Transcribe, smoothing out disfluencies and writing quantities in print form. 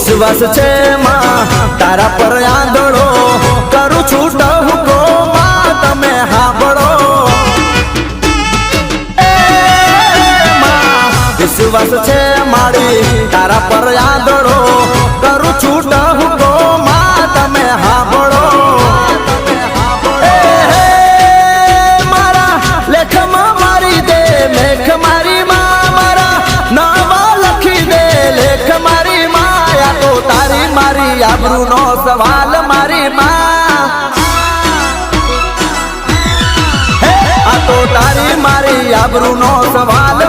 વિશ્વાસ છે માં તારા પર આંધળો કરું છું ટહુકો માં તમે હાંભળો વિશ્વાસ છે મારી તારા પર આંધળો કરું છું ટહુકો માં તમે હાંભળો મારા લેખમાં મારી દે મેઘ મારી માં મારા નાવા લખી દે લેખ મારી માં આ તો તારી મારી આબરૂનો સવાલ મારી માં આ તો તારી મારી આબરૂનો સવાલ